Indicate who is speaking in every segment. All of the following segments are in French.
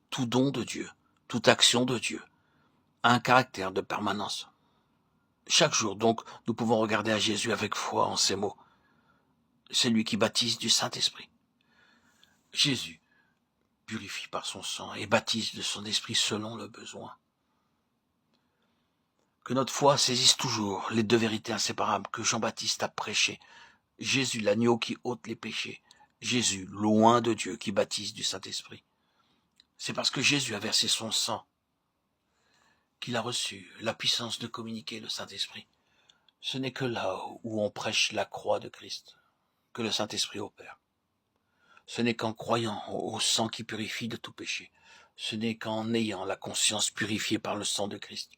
Speaker 1: tout don de Dieu, toute action de Dieu a un caractère de permanence. Chaque jour, donc, nous pouvons regarder à Jésus avec foi en ces mots. C'est lui qui baptise du Saint-Esprit. Jésus purifie par son sang et baptise de son esprit selon le besoin. Que notre foi saisisse toujours les deux vérités inséparables que Jean-Baptiste a prêchées. Jésus, l'agneau qui ôte les péchés. Jésus, loin de Dieu, qui baptise du Saint-Esprit. C'est parce que Jésus a versé son sang qu'il a reçu la puissance de communiquer le Saint-Esprit. Ce n'est que là où on prêche la croix de Christ que le Saint-Esprit opère. Ce n'est qu'en croyant au sang qui purifie de tout péché, ce n'est qu'en ayant la conscience purifiée par le sang de Christ,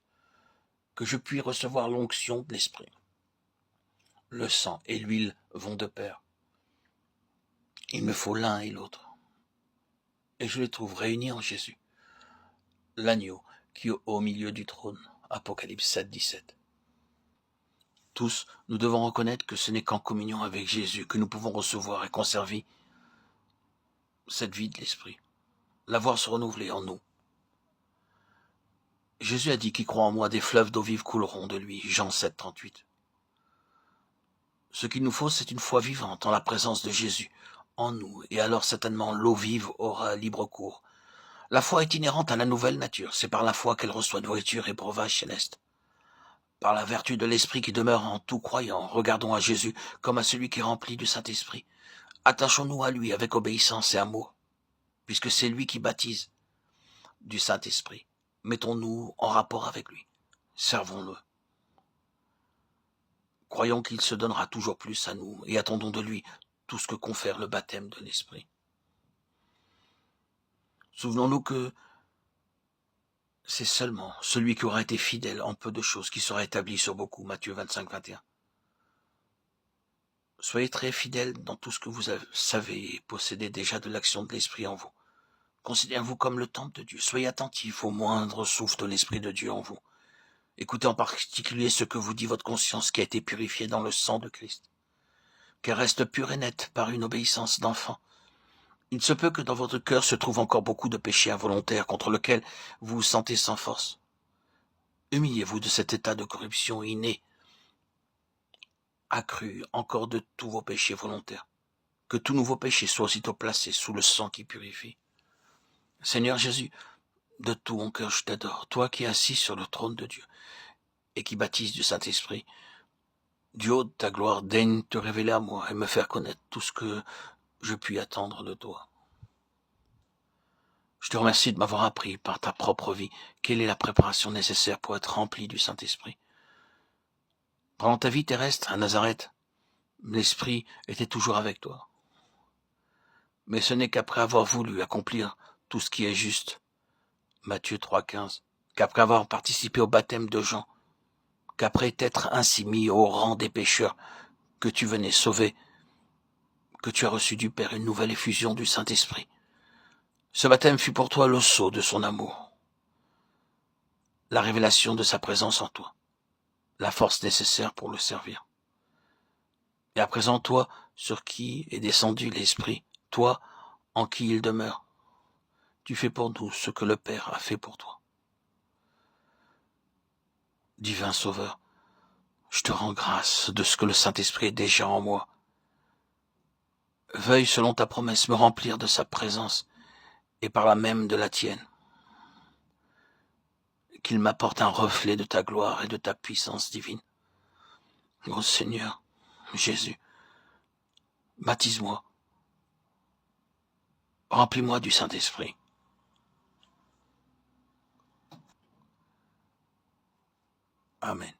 Speaker 1: que je puis recevoir l'onction de l'Esprit. Le sang et l'huile vont de pair. Il me faut l'un et l'autre. Et je les trouve réunis en Jésus. L'agneau qui est au milieu du trône. Apocalypse 7, 17. Tous, nous devons reconnaître que ce n'est qu'en communion avec Jésus que nous pouvons recevoir et conserver cette vie de l'Esprit, la voir se renouveler en nous. Jésus a dit qu'il croit en moi, des fleuves d'eau vive couleront de lui, Jean 7, 38. Ce qu'il nous faut, c'est une foi vivante en la présence de Jésus, en nous, et alors certainement l'eau vive aura libre cours. La foi est inhérente à la nouvelle nature, c'est par la foi qu'elle reçoit nourriture et breuvage céleste. Par la vertu de l'Esprit qui demeure en tout croyant, regardons à Jésus comme à celui qui est rempli du Saint-Esprit. Attachons-nous à lui avec obéissance et amour, puisque c'est lui qui baptise du Saint-Esprit. Mettons-nous en rapport avec lui. Servons-le. Croyons qu'il se donnera toujours plus à nous et attendons de lui tout ce que confère le baptême de l'Esprit. Souvenons-nous que c'est seulement celui qui aura été fidèle en peu de choses qui sera établi sur beaucoup. Matthieu 25, 21. Soyez très fidèles dans tout ce que vous savez et possédez déjà de l'action de l'Esprit en vous. Considérez-vous comme le temple de Dieu. Soyez attentifs au moindre souffle de l'Esprit de Dieu en vous. Écoutez en particulier ce que vous dit votre conscience qui a été purifiée dans le sang de Christ. Qu'elle reste pure et nette par une obéissance d'enfant. Il se peut que dans votre cœur se trouve encore beaucoup de péchés involontaires contre lesquels vous vous sentez sans force. Humiliez-vous de cet état de corruption innée, accru encore de tous vos péchés volontaires. Que tout nouveau péché soit aussitôt placé sous le sang qui purifie. Seigneur Jésus, de tout mon cœur je t'adore, toi qui es assis sur le trône de Dieu et qui baptise du Saint-Esprit. Du haut de ta gloire, daigne te révéler à moi et me faire connaître tout ce que je puis attendre de toi. Je te remercie de m'avoir appris par ta propre vie quelle est la préparation nécessaire pour être rempli du Saint-Esprit. Pendant ta vie terrestre à Nazareth, l'Esprit était toujours avec toi. Mais ce n'est qu'après avoir voulu accomplir tout ce qui est juste, Matthieu 3,15, qu'après avoir participé au baptême de Jean, qu'après t'être ainsi mis au rang des pécheurs, que tu venais sauver, que tu as reçu du Père une nouvelle effusion du Saint-Esprit. Ce baptême fut pour toi le sceau de son amour, la révélation de sa présence en toi, la force nécessaire pour le servir. Et à présent, toi, sur qui est descendu l'Esprit, toi, en qui il demeure, tu fais pour nous ce que le Père a fait pour toi. Divin Sauveur, je te rends grâce de ce que le Saint-Esprit est déjà en moi. Veuille, selon ta promesse, me remplir de sa présence et par là même de la tienne. Qu'il m'apporte un reflet de ta gloire et de ta puissance divine. Ô Seigneur, Jésus, baptise-moi, remplis-moi du Saint-Esprit. Amen.